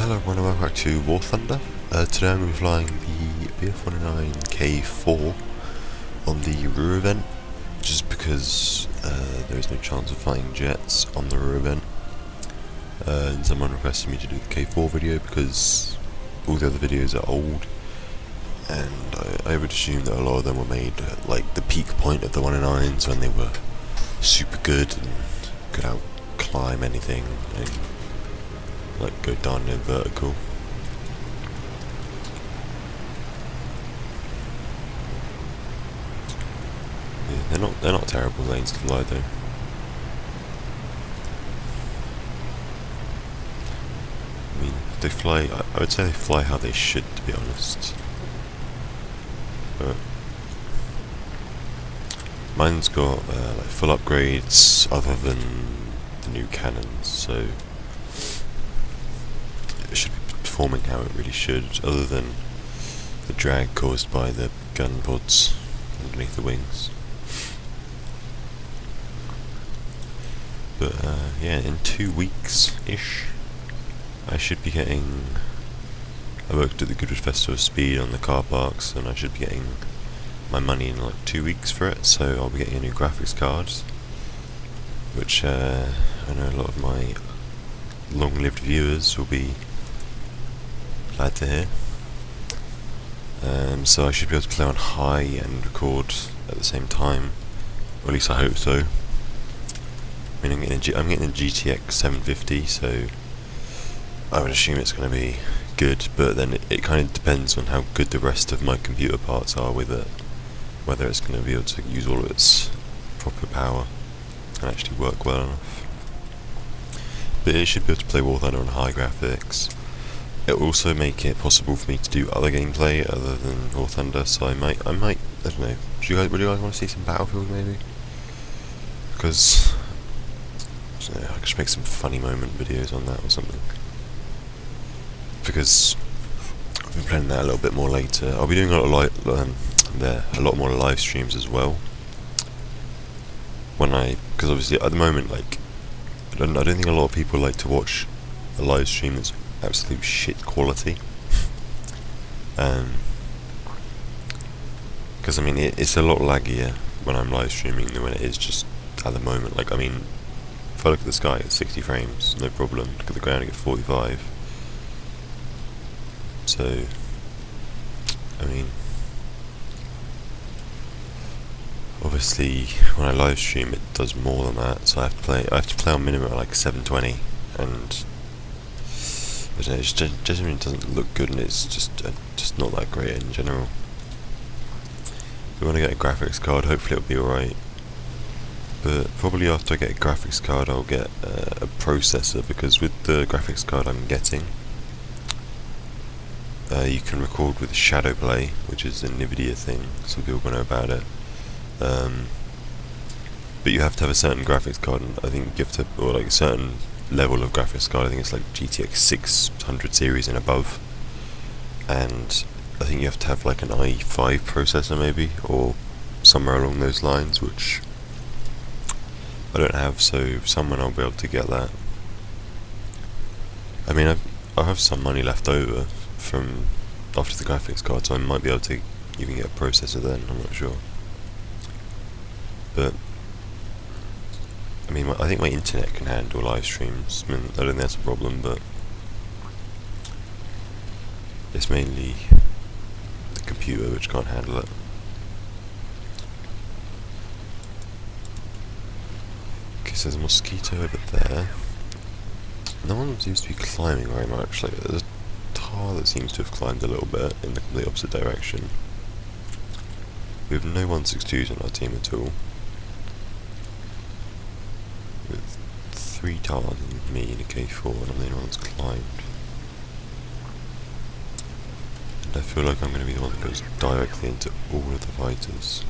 Hello everyone and welcome back to War Thunder. Today I'm going to be flying the Bf-109 K-4 on the Ruhr event, just because there is no chance of flying jets on the Ruhr event. And someone requested me to do the K-4 video because all the other videos are old, and I would assume that a lot of them were made at like the peak point of the 109s when they were super good and could out climb anything and like go down in vertical. Yeah, they're not terrible lanes to fly though. I mean, they fly. I would say they fly how they should, to be honest. But mine's got like full upgrades other than the new cannons, so it should be performing how it really should, other than the drag caused by the gun pods underneath the wings. But yeah, in 2 weeks-ish, I should be getting... I worked at the Goodwood Festival of Speed on the car parks, and I should be getting my money in like 2 weeks for it, so I'll be getting a new graphics card, which I know a lot of my long-lived viewers will be glad to hear. So I should be able to play on high and record at the same time, or at least I hope so. I mean, I'm getting a GTX 750, so I would assume it's going to be good, but then it kind of depends on how good the rest of my computer parts are with it, whether it's going to be able to use all of its proper power and actually work well enough. But it should be able to play War Thunder on high graphics. It will also make it possible for me to do other gameplay other than War Thunder, so I might, I don't know. Would you guys want to see some Battlefield maybe? Because I don't know, I could just make some funny moment videos on that or something. Because I've been playing that a little bit more later. I'll be doing a lot of a lot more live streams as well. Because obviously at the moment, like, I don't think a lot of people like to watch a live stream that's absolute shit quality. Because I mean, it's a lot laggier when I'm live streaming than when it is just at the moment. Like, I mean, if I look at the sky at 60 frames, no problem. Look at the ground, I get 45. So, I mean, obviously when I live stream it does more than that, so I have to play on minimum at like 720, and I don't know, it generally doesn't look good, and it's just not that great in general. If we want to get a graphics card, hopefully it'll be alright. But probably after I get a graphics card I'll get a processor, because with the graphics card I'm getting, you can record with shadow play, which is a NVIDIA thing, some people will know about it. But you have to have a certain graphics card, and I think you have to, or like a certain level of graphics card. I think it's like GTX 600 series and above, and I think you have to have like an i5 processor maybe, or somewhere along those lines, which I don't have, so someone I'll be able to get that. I mean, I'll have some money left over from after the graphics card, so I might be able to even get a processor then, I'm not sure. But I mean, I think my internet can handle live streams. I mean, I don't think that's a problem, but it's mainly the computer which can't handle it. Okay, so there's a mosquito over there. No one seems to be climbing very much. Like, there's a tar that seems to have climbed a little bit in the complete opposite direction. We have no 162s on our team at all. With 3 tars and me in a K4, and I'm the only one that's climbed. And I feel like I'm going to be the one that goes directly into all of the fighters.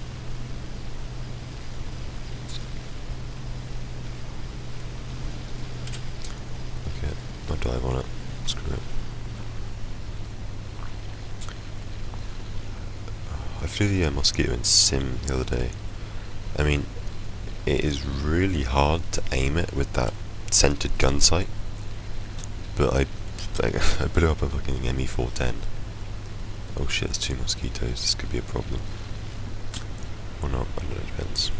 Okay, I'll dive on it. Screw it. I flew the Mosquito in Sim the other day. I mean, it is really hard to aim it with that centered gun sight, but I I blew up a fucking ME-410. Oh shit, there's 2 mosquitoes. This could be a problem. Or not, I don't know, it depends.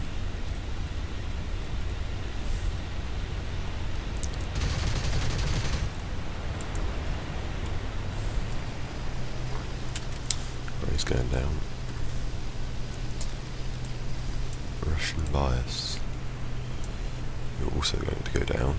Oh, he's going down. Russian bias. You're also going to go down.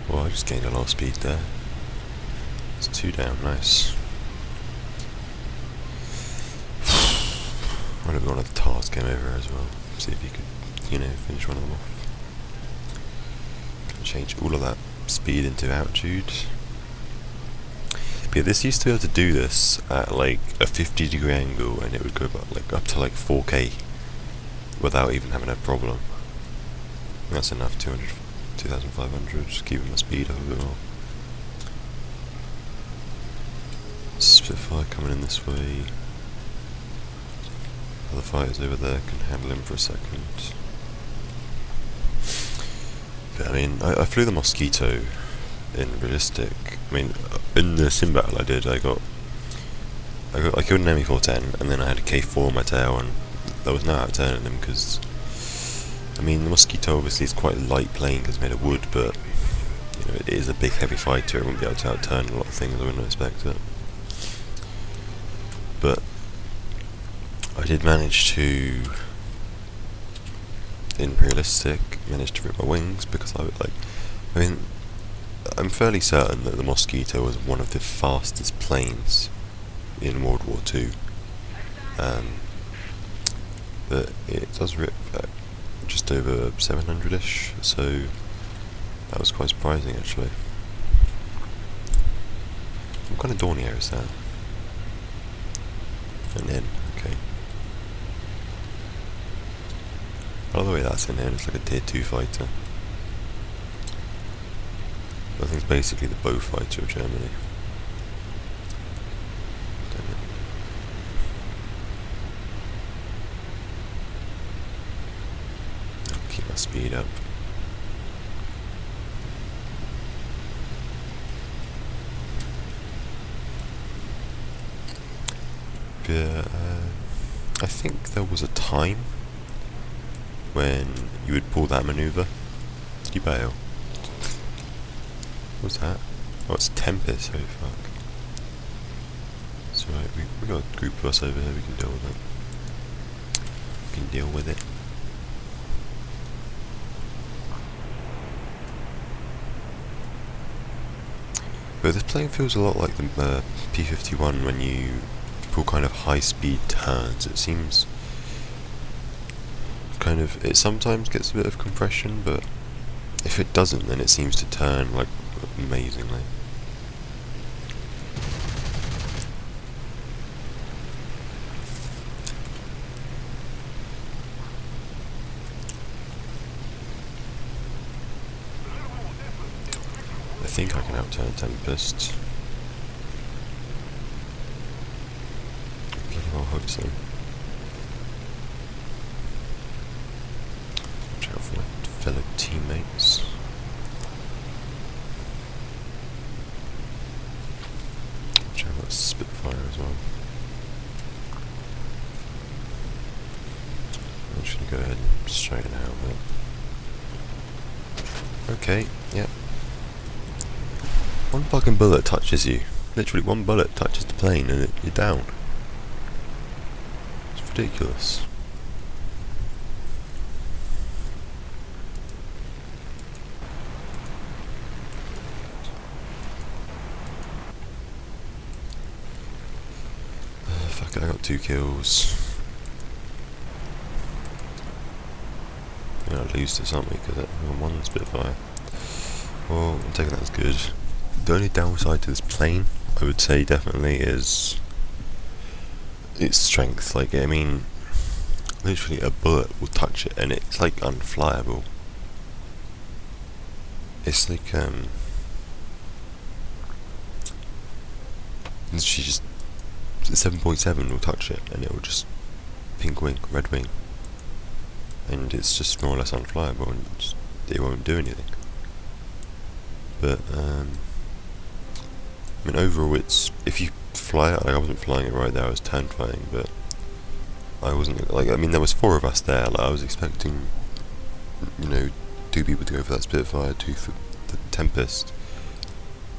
Well, I just gained a lot of speed there. It's 2 down, nice. I wonder if one of the TARs came over as well. See if you could, you know, finish one of them off. Can change all of that speed into altitude. But yeah, this used to be able to do this at like a 50-degree angle, and it would go up to like 4K without even having a problem. That's enough. 2,500. Just keeping my speed up a bit more. Spitfire coming in this way. Other fighters over there can handle him for a second. But I mean, I flew the Mosquito in realistic. I mean, in the sim battle I did, I killed an ME-410, and then I had a K-4 on my tail, and there was no outturning him because, I mean, the Mosquito obviously is quite a light plane because it's made of wood, but you know, it is a big heavy fighter. It wouldn't be able to outturn a lot of things. I wouldn't expect it. But I did manage to, in realistic, manage to rip my wings because I mean, I'm fairly certain that the Mosquito was one of the fastest planes in World War II. But it does rip just over 700-ish, so that was quite surprising actually. What kind of Dornier is that? An N, okay. By the way, that's an N, it's like a tier 2 fighter. I think it's basically the bow fighter of Germany. I'll keep my speed up. Yeah, I think there was a time when you would pull that maneuver. Did you bail? What's that? Oh, it's Tempest, oh fuck. It's alright, we got a group of us over here, we can deal with it. We can deal with it. But this plane feels a lot like the P-51 when you pull kind of high speed turns. It seems kind of, it sometimes gets a bit of compression, but if it doesn't, then it seems to turn like amazingly. I think I can outturn Tempest. Bloody well hope so. Watch out for my fellow teammates. Watch out for that Spitfire as well. I'm just gonna go ahead and straighten out a bit. Okay, yep. One fucking bullet touches you. Literally one bullet touches the plane and you're down. It's ridiculous. Fuck it, I got 2 kills. I'm gonna lose to something because I'm on Spitfire. Well, I'm taking that as good. The only downside to this plane, I would say definitely, is its strength. Like, I mean, literally a bullet will touch it and it's like unflyable. It's like, literally just 7.7 will touch it and it will just pink wing, red wing, and it's just more or less unflyable and it won't do anything. But I mean, overall, it's, if you fly it, like, I wasn't flying it right there, I was turn flying, but I wasn't, like, I mean, there was 4 of us there, like, I was expecting, you know, 2 people to go for that Spitfire, 2 for the Tempest,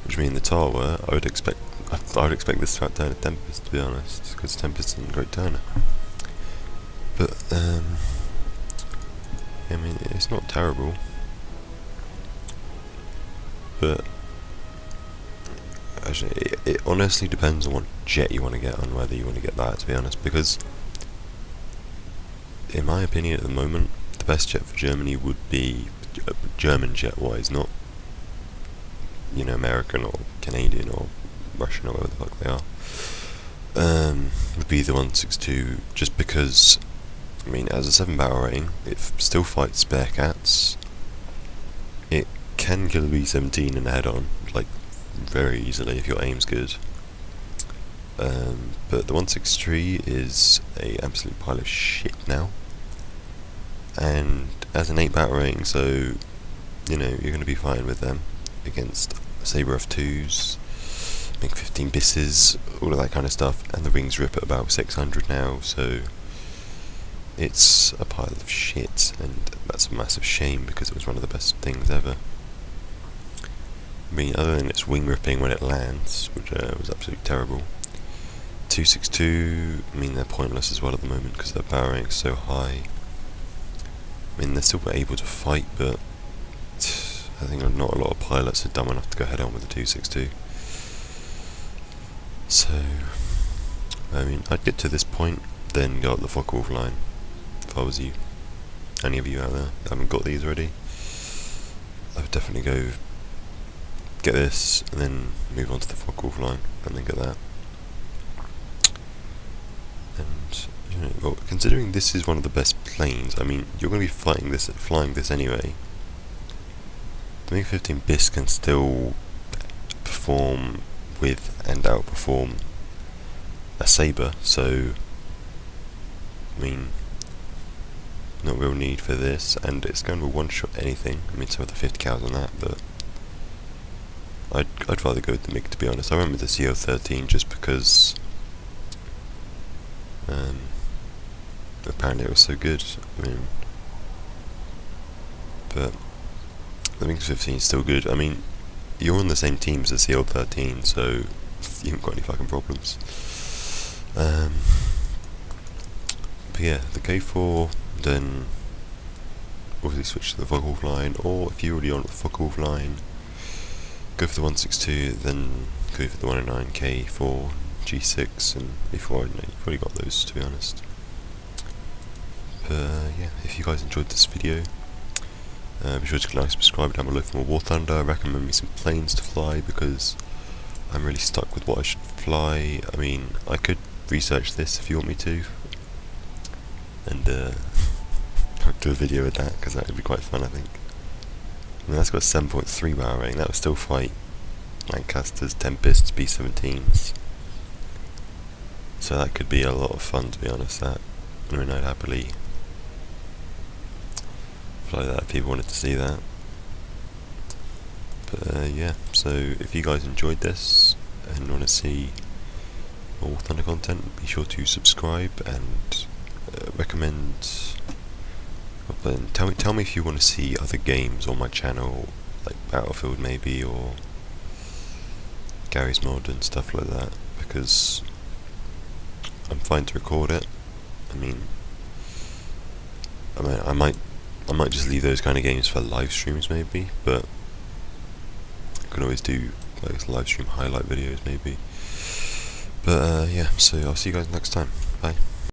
which means the Tower, I would expect this to outturn a Tempest, to be honest, because Tempest isn't a great turner. But, I mean, it's not terrible, but actually, it honestly depends on what jet you want to get, on whether you want to get that, to be honest, because in my opinion at the moment, the best jet for Germany would be German jet-wise, not, you know, American or Canadian or Russian or whatever the fuck they are, would be the 162, just because, I mean, as a 7-barrel rating, it still fights Bearcats, it can kill a B-17 in a head-on, like, very easily if your aim's good, but the 163 is a absolute pile of shit now, and as an 8-barrel rating, so, you know, you're going to be fighting with them against Sabre F2s, MiG-15 Bisses, all of that kind of stuff, and the wings rip at about 600 now, so it's a pile of shit, and that's a massive shame because it was one of the best things ever. I mean, other than its wing ripping when it lands, which was absolutely terrible. 262, I mean, they're pointless as well at the moment because their power rating is so high. I mean, they're still able to fight, but I think not a lot of pilots are dumb enough to go head on with the 262. So, I mean, I'd get to this point, then go up the Focke-Wulf line, if I was you. Any of you out there that haven't got these already, I would definitely go get this, and then move on to the Focke-Wulf line, and then get that. And, you know, well, considering this is one of the best planes, I mean, you're going to be flying this anyway. The MiG-15 Bis can still perform with and outperform a Sabre, so, I mean, not real need for this, and it's going to one-shot anything. I mean, some of the 50 cals on that, but I'd rather go with the MiG, to be honest. I went with the CO-13 just because apparently it was so good. I mean, but the MiG-15 is still good. I mean, you're on the same team as the CO-13, so you haven't got any fucking problems. But yeah, the K-4, then obviously switch to the Focke-Wulf line, or if you're already on the Focke-Wulf line, go for the 162, then go for the 109, K-4, G6, and before, you know, you've already got those, to be honest. But yeah, if you guys enjoyed this video, be sure to like, subscribe down below for more War Thunder. Recommend me some planes to fly because I'm really stuck with what I should fly. I mean, I could research this if you want me to, and I'll do a video with that because that would be quite fun, I think. I mean, that's got a 7.3 barrel rating. That would still fight Lancasters, Tempests, B-17s. So that could be a lot of fun, to be honest. That, I mean, I'd happily fly that if people wanted to see that. But yeah, so if you guys enjoyed this and want to see more Thunder content, be sure to subscribe and recommend. Tell me if you want to see other games on my channel, like Battlefield maybe, or Gary's Mod and stuff like that, because I'm fine to record it. I mean, I might just leave those kind of games for live streams maybe, but I can always do like live stream highlight videos maybe. But yeah, so I'll see you guys next time. Bye.